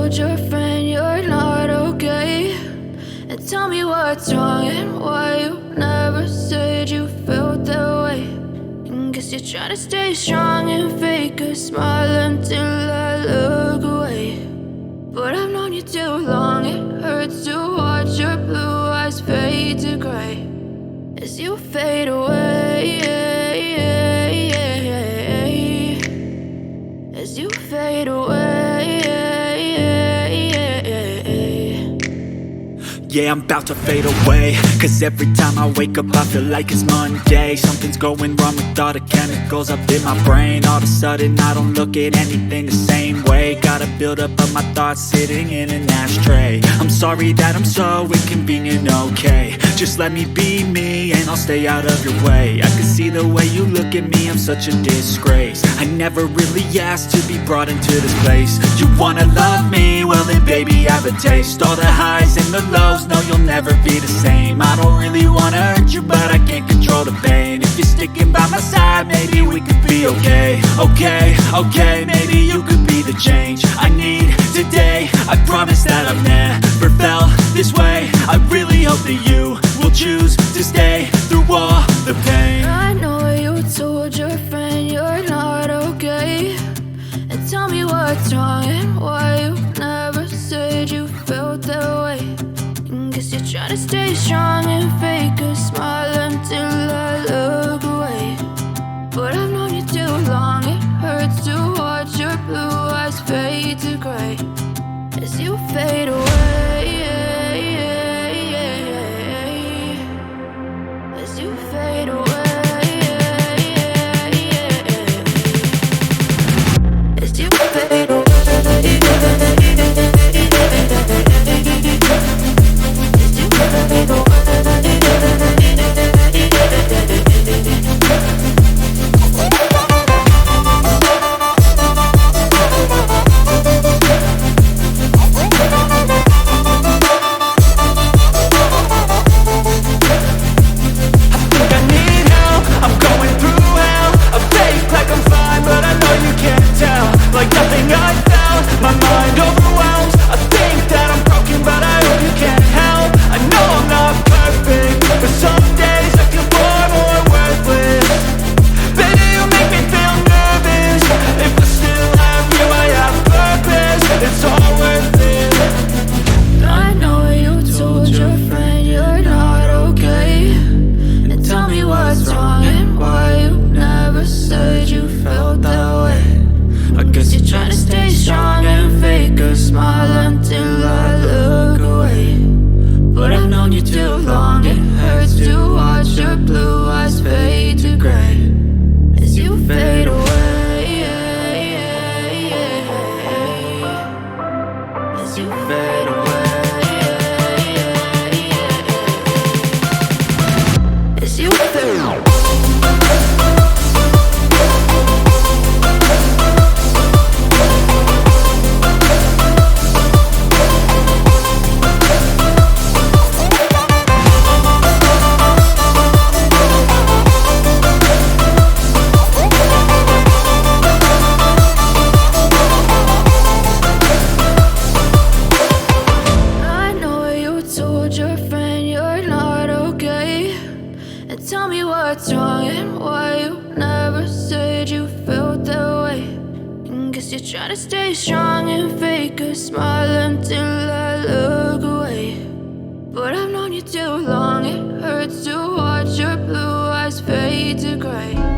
told your friend you're not okay, and tell me what's wrong and why you never said you felt that way. And guess you're trying to stay strong and fake a smile until I look away. But I've known you too long, it hurts to watch your blue eyes fade to gray as you fade away, as you fade away. Yeah, I'm about to fade away, cause every time I wake up I feel like it's Monday. Something's going wrong with all the chemicals up in my brain. All of a sudden I don't look at anything the same way. Got a buildup of my thoughts sitting in an ashtray. I'm sorry that I'm so inconvenient, okay. Just let me be me and I'll stay out of your way. I can see the way you look at me, I'm such a disgrace. I never really asked to be brought into this place. You wanna love me? Well then baby, have a taste. All the highs and the lows, no, you'll never be the same. I don't really wanna hurt you, but I can't control the pain. If you're sticking by my side, maybe we could be okay. Okay, maybe you could be the change I need today. I promise that I've never felt this way. I really hope that you will choose to stay through all the pain. I know you told your friend you're not okay, and tell me what's wrong and why you never said you felt that way. And guess you're trying to stay strong and fake a smile until I look away. But I've known you too long, it hurts to watch your blue eyes fade to gray as you fade away, as you fade away. As you fade away. Tell me what's wrong and why you never said you felt that way. And guess you're trying to stay strong and fake a smile until I look away. But I've known you too long, it hurts to watch your blue eyes fade to gray.